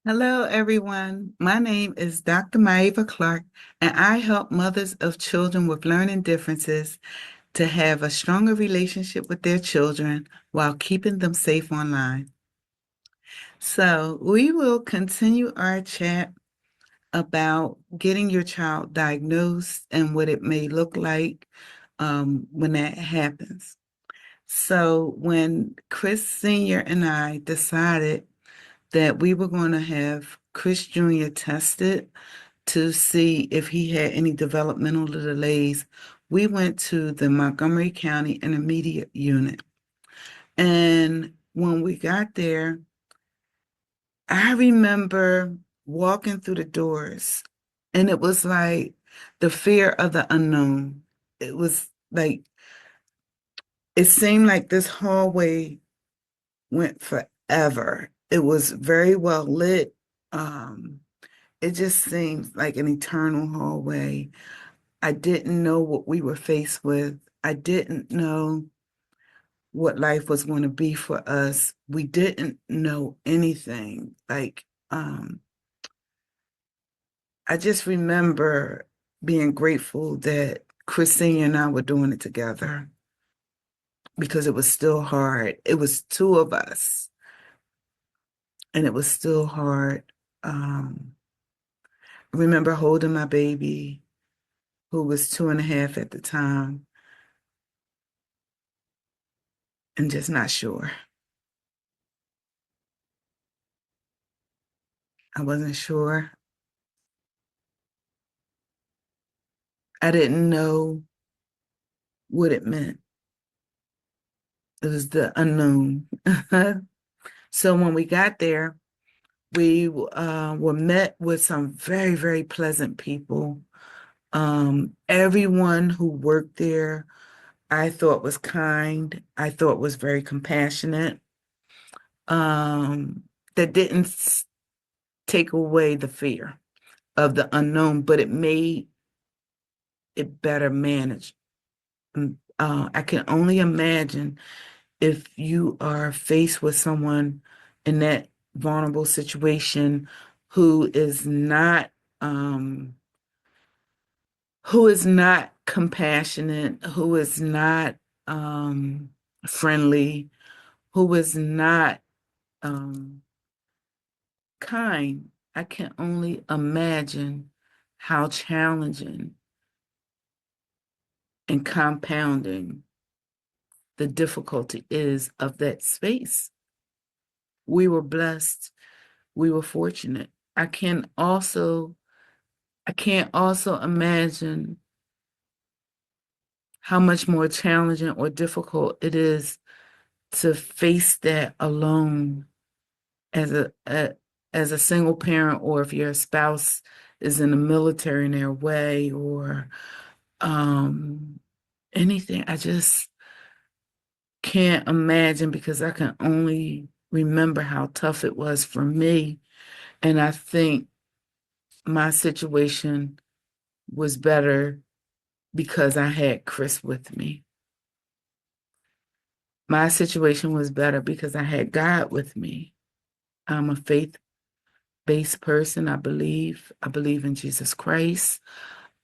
Hello, everyone. My name is Dr. Myava Clark, and I help mothers of children with learning differences to have a stronger relationship with their children while keeping them safe online. So, we will continue our chat about getting your child diagnosed and what it may look like when that happens. So, when Chris Sr. and I decided that we were going to have Chris Jr. tested to see if he had any developmental delays, we went to the Montgomery County Intermediate Unit. And when we got there, I remember walking through the doors, and it was like the fear of the unknown. It was like, it seemed like this hallway went forever. It was very well lit. Um, it just seemed like an eternal hallway. I didn't know what we were faced with. I didn't know what life was going to be for us. We didn't know anything. I just remember being grateful that Christine and I were doing it together because it was still hard. It was two of us, and it was still hard. Um, I remember holding my baby, who was 2.5 at the time, and just not sure. I wasn't sure. I didn't know what it meant. It was the unknown. So when we got there, we were met with some very, very pleasant people. Everyone who worked there, I thought was kind. I thought was very compassionate. That didn't take away the fear of the unknown, but it made it better managed. I can only imagine if you are faced with someone in that vulnerable situation who is not um, compassionate, who is not um, friendly, who is not um, kind. I can only imagine how challenging and compounding the difficulty is of that space. We were blessed. We were fortunate. I can also I can't also imagine how much more challenging or difficult it is to face that alone as a single parent, or if your spouse is in the military and they're away, or um anything. I just can't imagine because I can only remember how tough it was for me. And I think my situation was better because I had Chris with me. My situation was better because I had God with me. I'm a faith-based person. I believe. I believe in Jesus Christ.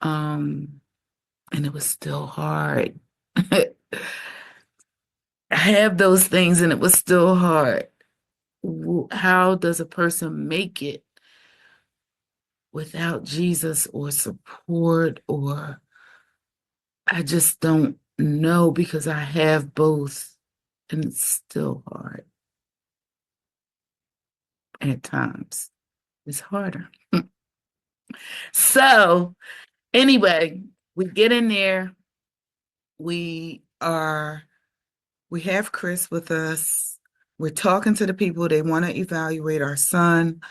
Um, and it was still hard. I have those things and it was still hard. How does a person make it without Jesus or support, or I just don't know because I have both and it's still hard at times. It's harder. So anyway, we get in there. We are, we have Chris with us. We're talking to the people. They want to evaluate our son.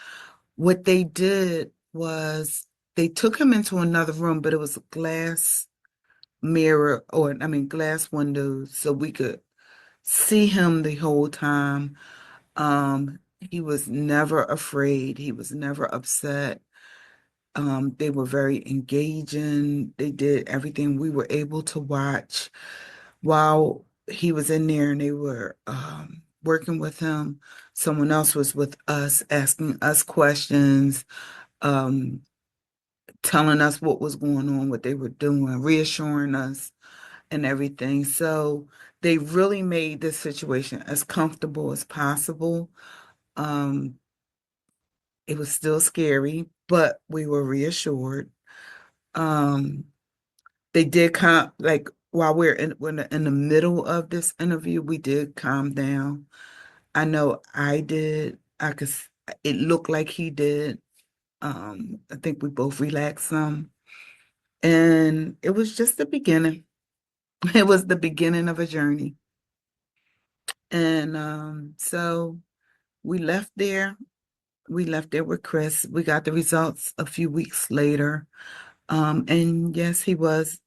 What they did was they took him into another room, but it was a glass mirror, or I mean glass windows, so we could see him the whole time. He was never afraid. He was never upset. They were very engaging. They did everything. We were able to watch while he was in there, and they were working with him. Someone else was with us, asking us questions, um, telling us what was going on, what they were doing, reassuring us and everything. So they really made this situation as comfortable as possible. Um, it was still scary, but we were reassured. Um, they did calm, like while we're in the middle of this interview, we did calm down. I know I did. It looked like he did. I think we both relaxed some. And it was just the beginning. It was the beginning of a journey. And so we left there. We left there with Chris. We got the results a few weeks later. And yes, he was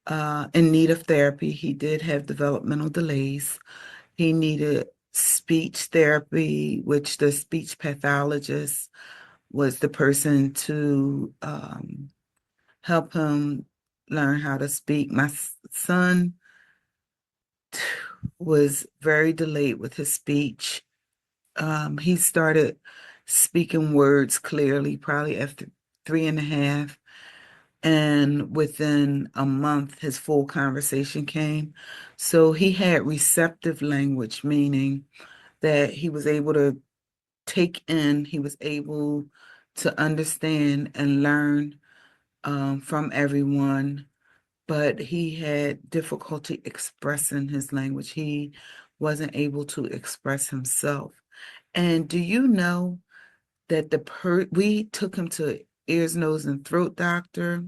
in need of therapy. He did have developmental delays. He needed speech therapy, which the speech pathologist was the person to help him learn how to speak. My son was very delayed with his speech. He started speaking words clearly probably after 3.5. And within a month, his full conversation came. So he had receptive language, meaning that he was able to take in, he was able to understand and learn from everyone, but he had difficulty expressing his language. He wasn't able to express himself. And do you know that we took him to ears, nose, and throat doctor.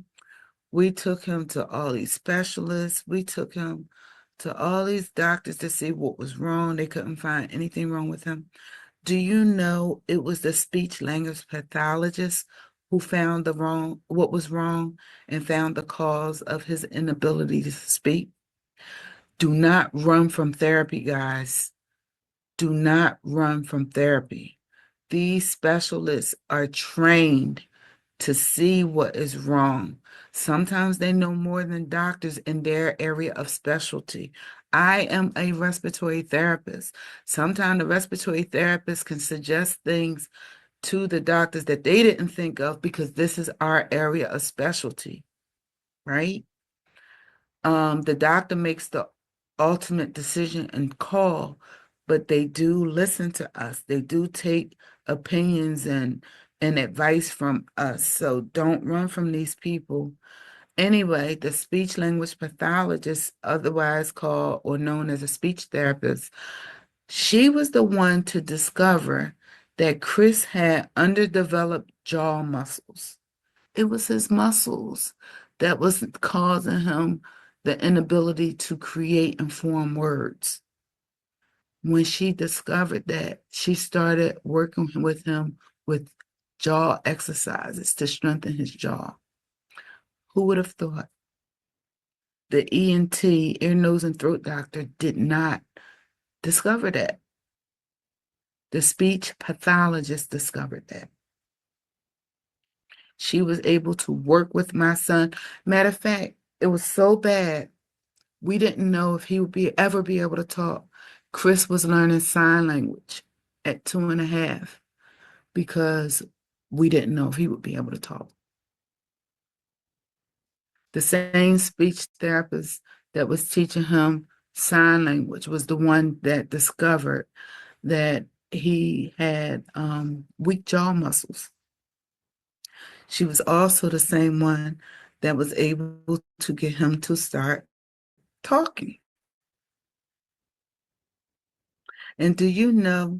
We took him to all these specialists. We took him to all these doctors to see what was wrong. They couldn't find anything wrong with him. Do you know it was the speech language pathologist who found what was wrong and found the cause of his inability to speak? Do not run from therapy, guys. Do not run from therapy. These specialists are trained to see what is wrong. Sometimes they know more than doctors in their area of specialty. I am a respiratory therapist. Sometimes the respiratory therapist can suggest things to the doctors that they didn't think of because this is our area of specialty, right? The doctor makes the ultimate decision and call, but they do listen to us. They do take opinions and advice from us. So don't run from these people. Anyway, the speech language pathologist, otherwise called or known as a speech therapist, she was the one to discover that Chris had underdeveloped jaw muscles. It was his muscles that was causing him the inability to create and form words. When she discovered that, she started working with him with jaw exercises to strengthen his jaw. Who would have thought? The ENT, ear, nose, and throat doctor, did not discover that. The speech pathologist discovered that. She was able to work with my son. Matter of fact, it was so bad, we didn't know if he would ever be able to talk. Chris was learning sign language at 2.5 because we didn't know if he would be able to talk. The same speech therapist that was teaching him sign language was the one that discovered that he had weak jaw muscles. She was also the same one that was able to get him to start talking. And do you know,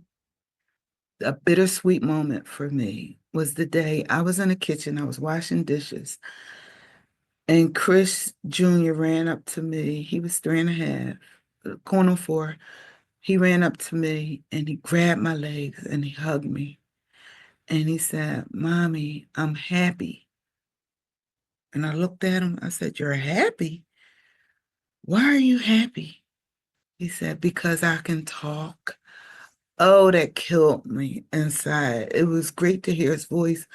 a bittersweet moment for me was the day I was in the kitchen, I was washing dishes, and Chris Jr. ran up to me. He was 3.5, corner 4. He ran up to me and he grabbed my legs and he hugged me. And he said, "Mommy, I'm happy." And I looked at him. I said, "You're happy? Why are you happy?" He said, "Because I can talk." Oh, that killed me inside. It was great to hear his voice,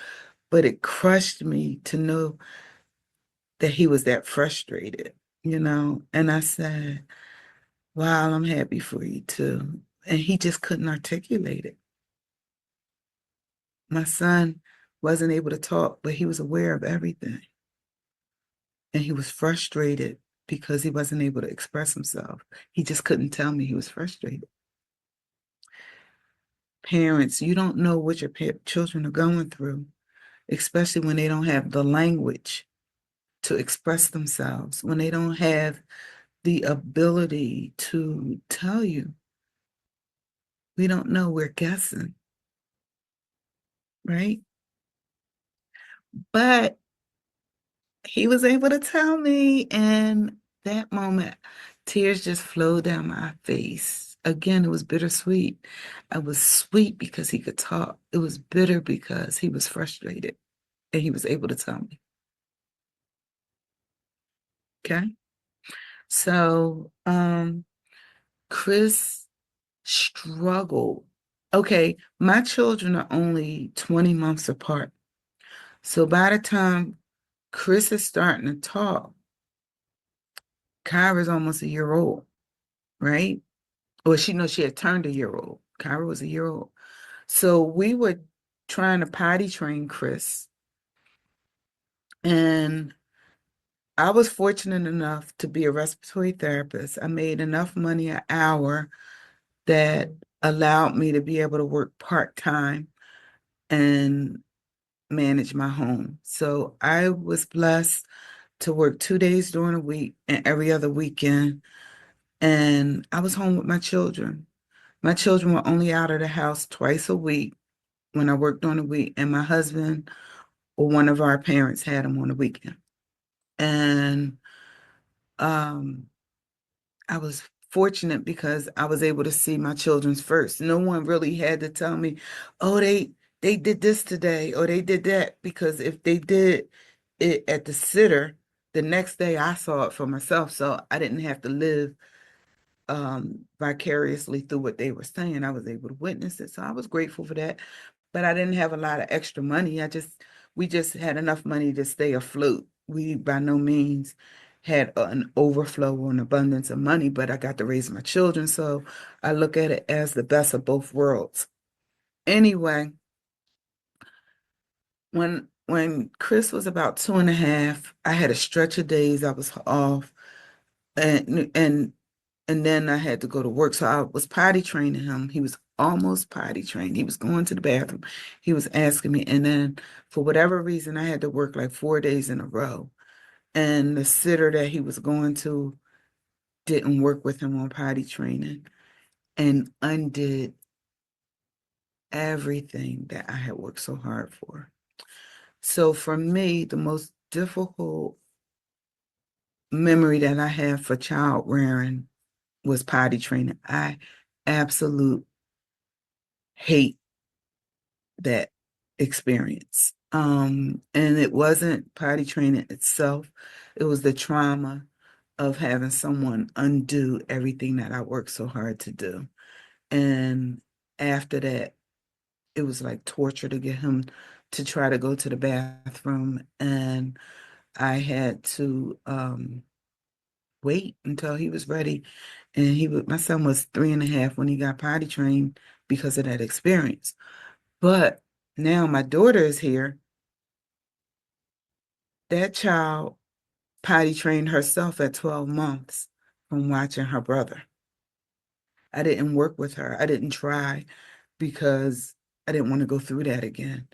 but it crushed me to know that he was that frustrated. And I said, "Wow, I'm happy for you too." and he just couldn't articulate it. My son wasn't able to talk, but he was aware of everything. And he was frustrated because he wasn't able to express himself. He just couldn't tell me he was frustrated. Parents, you don't know what your children are going through, especially when they don't have the language to express themselves, when they don't have the ability to tell you. We don't know, we're guessing, right? But he was able to tell me, and that moment, tears just flowed down my face. Again, it was bittersweet. I was sweet because he could talk. It was bitter because he was frustrated and he was able to tell me. Okay. So, Chris struggled. Okay, my children are only 20 months apart. So by the time Chris is starting to talk, Kyra's almost a year old, right? Well, she knows she had turned a year old. Kyra was a year old. So we were trying to potty train Chris. And I was fortunate enough to be a respiratory therapist. I made enough money an hour that allowed me to be able to work part-time and manage my home. So I was blessed to work 2 days during the week and every other weekend. And I was home with my children. My children were only out of the house twice a week when I worked on the week, and my husband or one of our parents had them on the weekend. And um, I was fortunate because I was able to see my children's first. No one really had to tell me, oh, they did this today or they did that, because if they did it at the sitter, the next day I saw it for myself. So I didn't have to live vicariously through what they were saying. I was able to witness it. So I was grateful for that. But I didn't have a lot of extra money. We just had enough money to stay afloat. We by no means had an overflow or an abundance of money, but I got to raise my children. So I look at it as the best of both worlds. Anyway, when Chris was about 2.5, I had a stretch of days I was off, and and then I had to go to work. So I was potty training him. He was almost potty trained. He was going to the bathroom. He was asking me. And then for whatever reason, I had to work like 4 days in a row. And the sitter that he was going to didn't work with him on potty training and undid everything that I had worked so hard for. So for me, the most difficult memory that I have for child rearing was potty training. I absolute hate that experience. And it wasn't potty training itself, it was the trauma of having someone undo everything that I worked so hard to do. And after that, it was like torture to get him to try to go to the bathroom. And I had to wait until he was ready. And my son was 3.5 when he got potty trained because of that experience. But now my daughter is here. That child potty trained herself at 12 months from watching her brother. I didn't work with her. I didn't try because I didn't want to go through that again.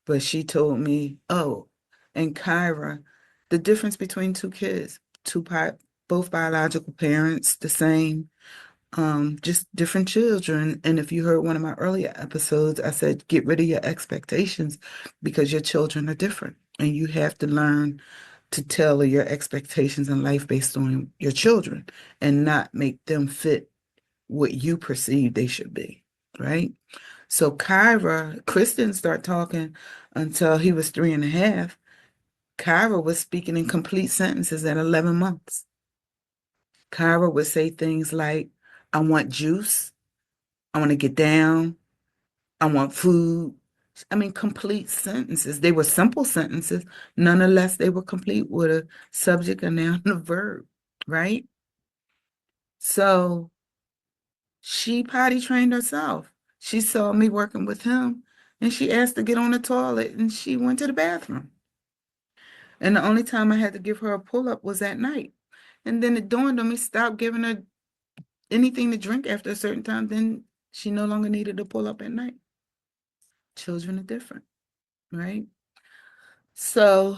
But she told me, oh, and Kyra, the difference between two kids, both biological parents, the same, just different children. And if you heard one of my earlier episodes, I said, get rid of your expectations because your children are different. And you have to learn to tailor your expectations in life based on your children and not make them fit what you perceive they should be, right? So Chris didn't start talking until he was 3.5. Kyra was speaking in complete sentences at 11 months. Kyra would say things like, I want juice. I want to get down. I want food. I mean, complete sentences. They were simple sentences. Nonetheless, they were complete with a subject, a noun, and a verb, right? So She potty trained herself. She saw me working with him and she asked to get on the toilet and she went to the bathroom. And the only time I had to give her a pull up was at night. And then it dawned on me, stop giving her anything to drink after a certain time, then she no longer needed to pull up at night. Children are different, right? So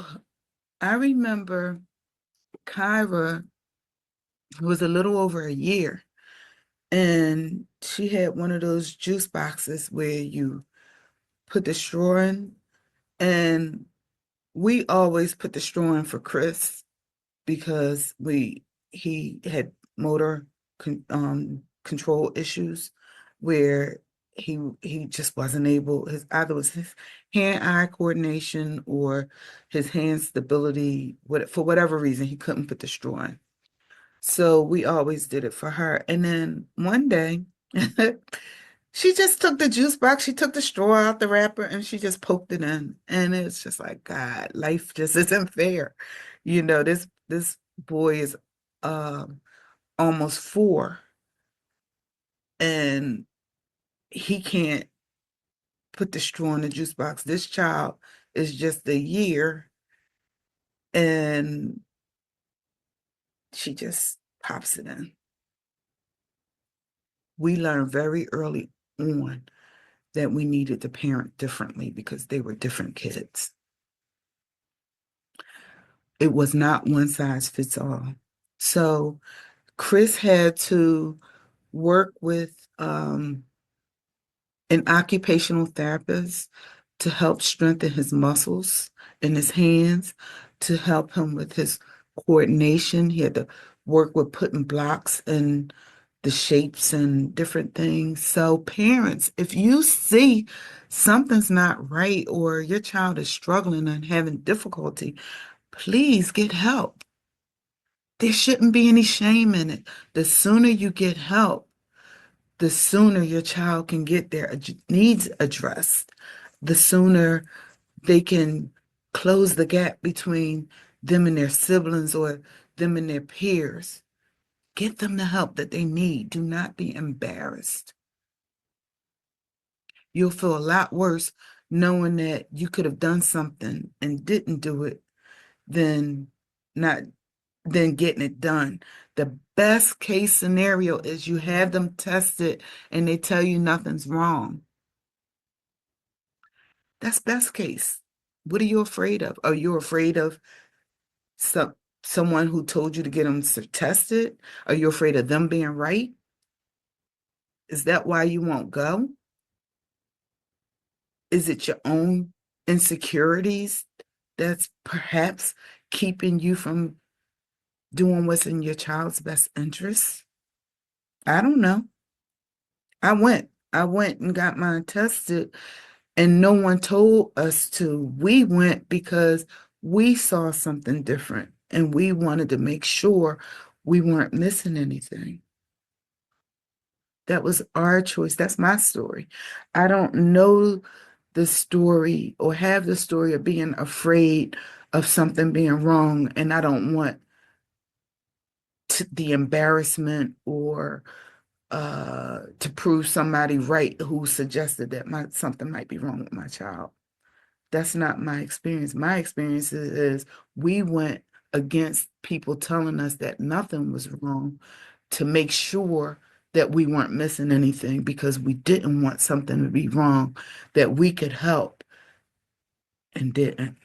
I remember Kyra was a little over a year, and she had one of those juice boxes where you put the straw in, and we always put the straw in for Chris because he had motor control issues where he just wasn't able, his either was his hand-eye coordination or his hand stability, for whatever reason he couldn't put the straw in. So we always did it for her. And then one day she just took the juice box, she took the straw out the wrapper and she just poked it in. And it's just like, God, life just isn't fair. This boy is um almost 4 and he can't put the straw in the juice box. This child is just a year and she just pops it in. We learned very early on that we needed to parent differently because they were different kids. It was not one size fits all. So Chris had to work with an occupational therapist to help strengthen his muscles in his hands, to help him with his coordination. He had to work with putting blocks in the shapes and different things. So, parents, if you see something's not right or your child is struggling and having difficulty, please get help. There shouldn't be any shame in it. The sooner you get help, the sooner your child can get their needs addressed, the sooner they can close the gap between them and their siblings or them and their peers. Get them the help that they need. Do not be embarrassed. You'll feel a lot worse knowing that you could have done something and didn't do it than not than getting it done. The best case scenario is you have them tested and they tell you nothing's wrong. That's best case. What are you afraid of? Are you afraid of some someone who told you to get them tested? Are you afraid of them being right? Is that why you won't go? Is it your own insecurities that's perhaps keeping you from doing what's in your child's best interest? I don't know. I went and got mine tested, and no one told us to. We went because we saw something different and we wanted to make sure we weren't missing anything. That was our choice. That's my story. I don't know the story or have the story of being afraid of something being wrong, and I don't want the embarrassment or to prove somebody right who suggested that something might be wrong with my child. That's not my experience. My experience is we went against people telling us that nothing was wrong to make sure that we weren't missing anything because we didn't want something to be wrong that we could help and didn't.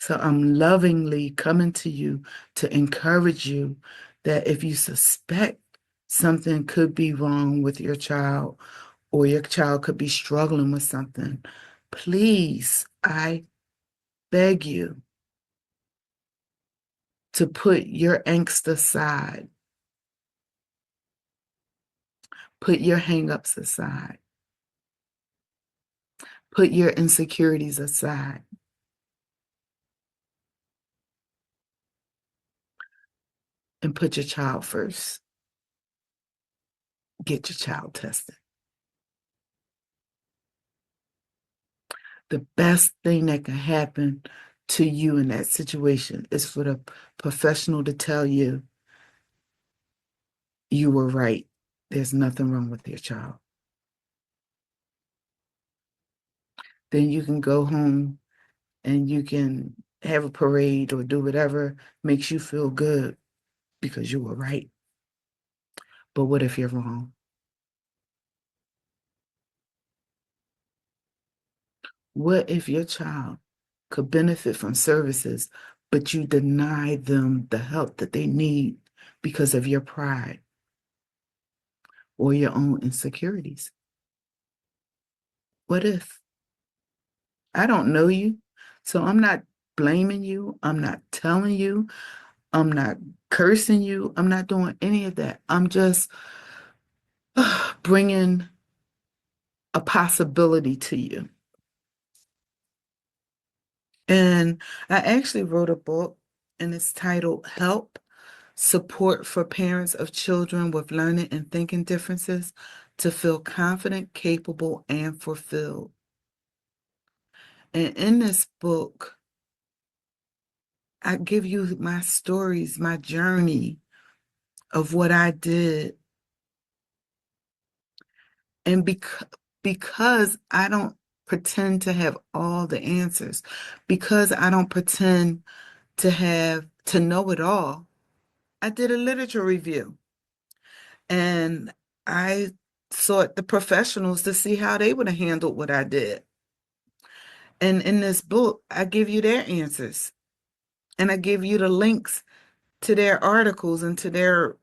So I'm lovingly coming to you to encourage you that if you suspect something could be wrong with your child or your child could be struggling with something, please, I beg you to put your angst aside, put your hangups aside, put your insecurities aside, and put your child first. Get your child tested. The best thing that can happen to you in that situation is for the professional to tell you, you were right. There's nothing wrong with your child. Then you can go home and you can have a parade or do whatever makes you feel good because you were right. But what if you're wrong? What if your child could benefit from services, but you deny them the help that they need because of your pride or your own insecurities? What if? I don't know you, so I'm not blaming you. I'm not telling you. I'm not cursing you. I'm not doing any of that. I'm just bringing a possibility to you. And I actually wrote a book, and it's titled Help Support for Parents of Children with Learning and Thinking Differences to Feel Confident, Capable, and Fulfilled. And in this book, I give you my stories, my journey of what I did. And because I don't pretend to have all the answers, because I don't pretend to know it all, I did a literature review and I sought the professionals to see how they would have handled what I did. And in this book, I give you their answers and I give you the links to their articles and to their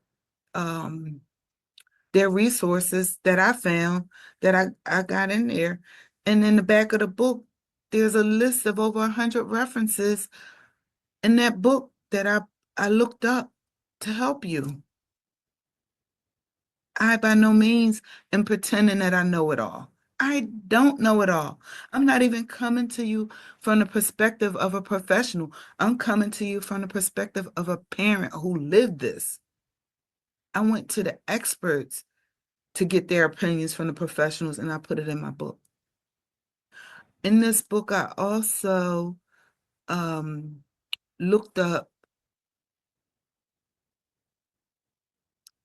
resources that I found that I got in there. And in the back of the book, there's a list of over 100 references in that book that I looked up to help you. I by no means am pretending that I know it all. I don't know it all. I'm not even coming to you from the perspective of a professional. I'm coming to you from the perspective of a parent who lived this. I went to the experts to get their opinions from the professionals, and I put it in my book. In this book, I also um, looked up,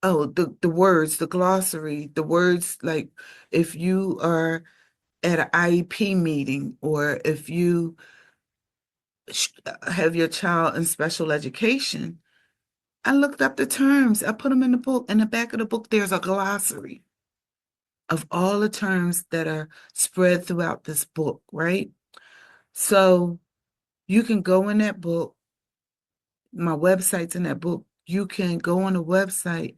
the words, the glossary, the words like if you are at an IEP meeting or if you have your child in special education, I looked up the terms. I put them in the book. In the back of the book, there's a glossary of all the terms that are spread throughout this book, right? So you can go in that book. My website's in that book. You can go on the website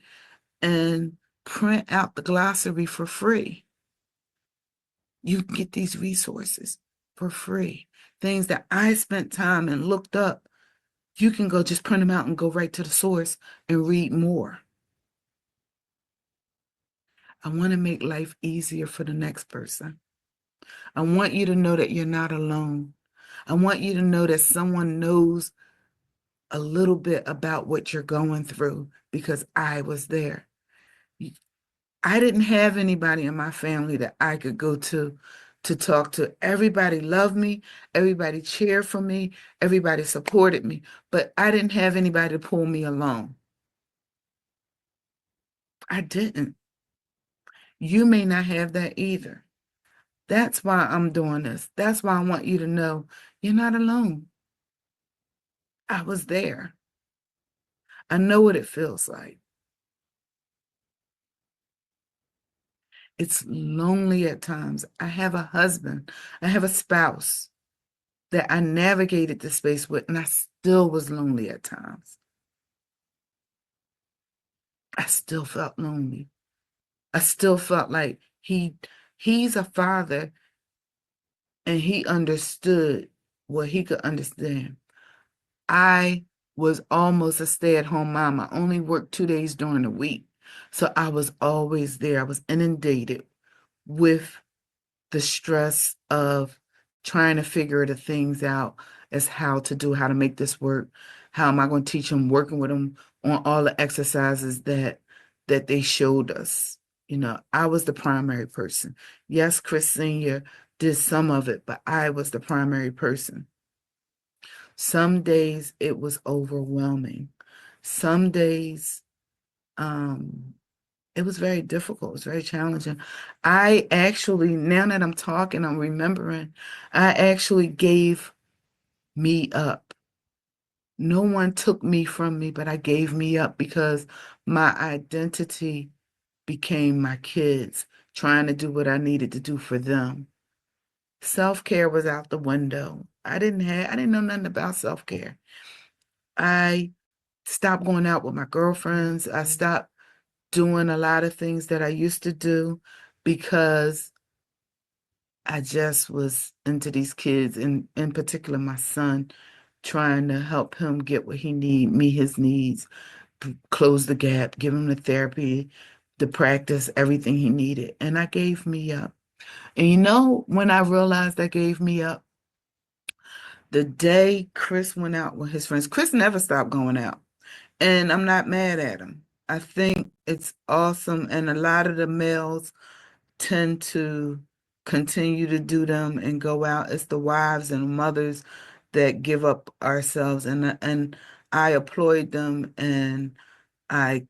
and print out the glossary for free. You can get these resources for free. Things that I spent time and looked up, you can go just print them out and go right to the source and read more. I want to make life easier for the next person. I want you to know that you're not alone. I want you to know that someone knows a little bit about what you're going through because I was there. I didn't have anybody in my family that I could go to talk to. Everybody loved me, everybody cheered for me, everybody supported me, but I didn't have anybody to pull me along. I didn't. You may not have that either. That's why I'm doing this. That's why I want you to know you're not alone. I was there. I know what it feels like. It's lonely at times. I have a husband, I have a spouse that I navigated the space with, and I still was lonely at times. I still felt lonely. I still felt like he's a father and he understood what he could understand. I was almost a stay-at-home mom. I only worked 2 days during the week. So I was always there. I was inundated with the stress of trying to figure the things out as how to make this work. How am I going to teach them, working with them on all the exercises that they showed us. I was the primary person. Yes, Chris Sr. did some of it, but I was the primary person. Some days it was overwhelming. Some days Um, it was very difficult. It was very challenging. I actually, now that I'm talking, I'm remembering, I actually gave me up. No one took me from me, but I gave me up because my identity became my kids, trying to do what I needed to do for them. Self-care was out the window. I didn't know nothing about self-care. I stopped going out with my girlfriends. I stopped doing a lot of things that I used to do because I just was into these kids, and in particular my son, trying to help him get what he need, meet his needs, close the gap, give him the therapy, the practice, everything he needed. And I gave me up. And you know, when I realized I gave me up, the day Chris went out with his friends, Chris never stopped going out. And I'm not mad at him. I think it's awesome. And a lot of the males tend to continue to do them and go out. It's the wives and mothers that give up ourselves. And I applaud them and I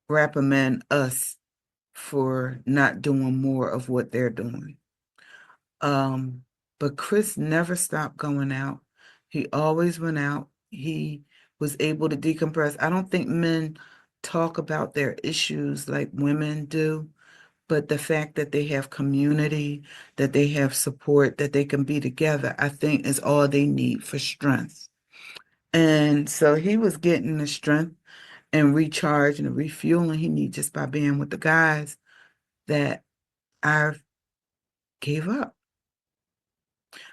reprimand us for not doing more of what they're doing. Um, but Chris never stopped going out. He always went out. He was able to decompress. I don't think men talk about their issues like women do, but the fact that they have community, that they have support, that they can be together, I think is all they need for strength. And so he was getting the strength and recharge and the refueling he needs just by being with the guys that I gave up.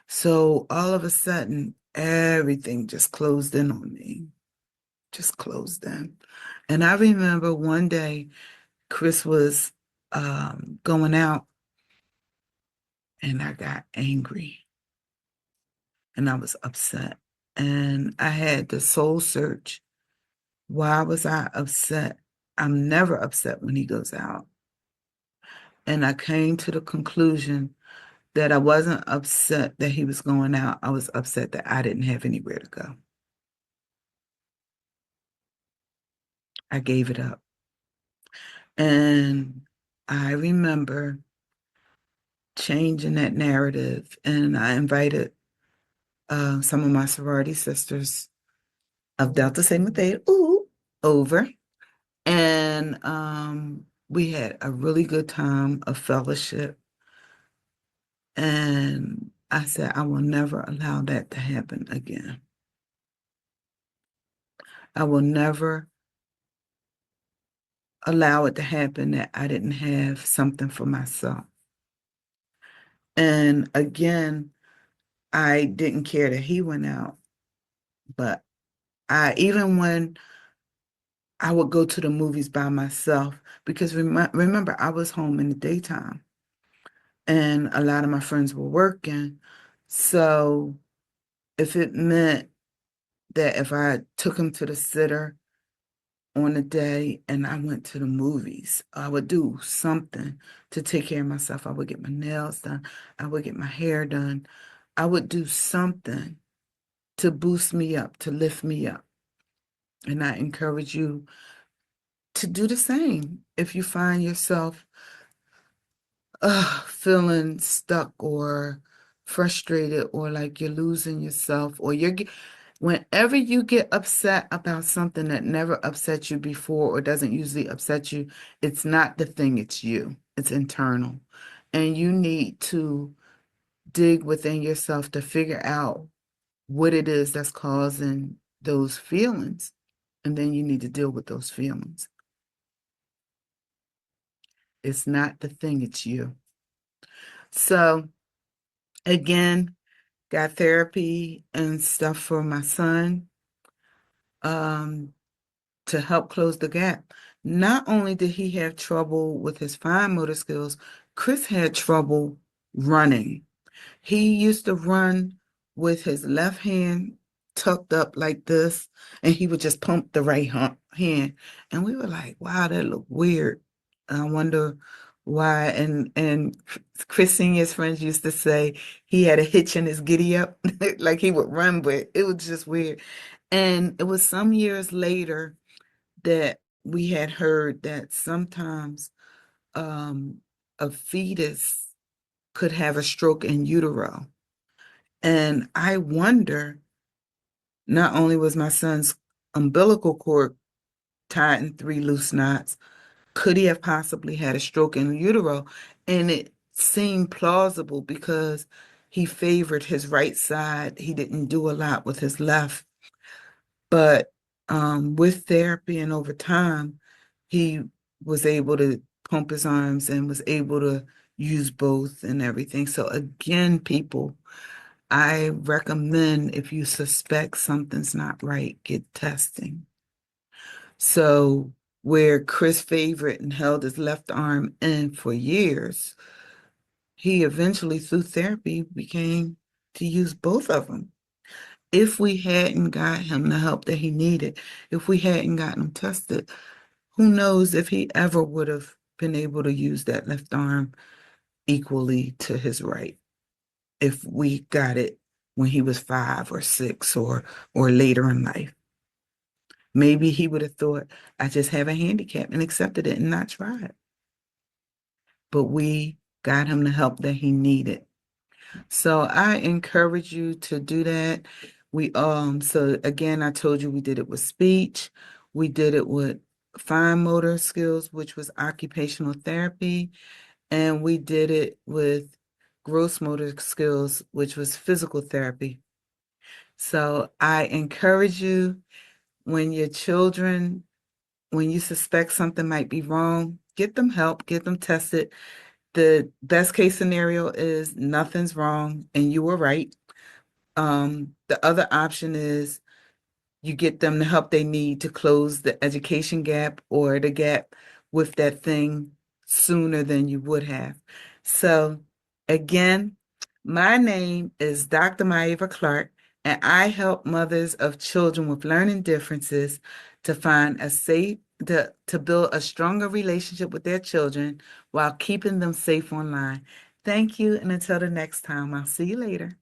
So all of a sudden, everything just closed in on me, just closed in. And I remember one day Chris was going out and I got angry and I was upset. And I had the soul search. Why was I upset? I'm never upset when he goes out. And I came to the conclusion that I wasn't upset that he was going out. I was upset that I didn't have anywhere to go. I gave it up. And I remember changing that narrative, and I invited some of my sorority sisters of Delta Sigma Theta over, and we had a really good time of fellowship. And I said, I will never allow that to happen again. I will never allow it to happen that I didn't have something for myself. And again, I didn't care that he went out, but even when I would go to the movies by myself, because remember, I was home in the daytime and a lot of my friends were working. So if it meant that if I took him to the sitter on a day and I went to the movies, I would do something to take care of myself. I would get my nails done. I would get my hair done. I would do something to boost me up, to lift me up. And I encourage you to do the same if you find yourself feeling stuck or frustrated or like you're losing yourself or whenever you get upset about something that never upset you before or doesn't usually upset you, it's not the thing, it's you. It's internal. And you need to dig within yourself to figure out what it is that's causing those feelings. And then you need to deal with those feelings. It's not the thing, it's you. So again, got therapy and stuff for my son um, to help close the gap. Not only did he have trouble with his fine motor skills, Chris had trouble running. He used to run with his left hand tucked up like this, and he would just pump the right hand. And we were like, wow, that looked weird. I wonder why. And Chris Senior's friends used to say he had a hitch in his giddy up, like he would run, but it was just weird. And it was some years later that we had heard that sometimes um, a fetus could have a stroke in utero. And I wonder, not only was my son's umbilical cord tied in three loose knots, could he have possibly had a stroke in utero? And it seemed plausible because he favored his right side. He didn't do a lot with his left. But with therapy and over time, he was able to pump his arms and was able to use both and everything. So again, people, I recommend if you suspect something's not right, get testing. So where Chris favored and held his left arm in for years, he eventually through therapy became to use both of them. If we hadn't got him the help that he needed, if we hadn't gotten him tested, who knows if he ever would have been able to use that left arm equally to his right if we got it when he was 5 or 6 or later in life. Maybe he would have thought, I just have a handicap and accepted it and not tried. But we got him the help that he needed. So I encourage you to do that. So again, I told you we did it with speech, we did it with fine motor skills, which was occupational therapy, and we did it with gross motor skills, which was physical therapy. So I encourage you when your children, when you suspect something might be wrong, get them help, get them tested. The best case scenario is nothing's wrong and you were right. The other option is you get them the help they need to close the education gap or the gap with that thing sooner than you would have. So, again, my name is Dr. Myava Clark, and I help mothers of children with learning differences to find a safe, to build a stronger relationship with their children while keeping them safe online. Thank you, and until the next time, I'll see you later.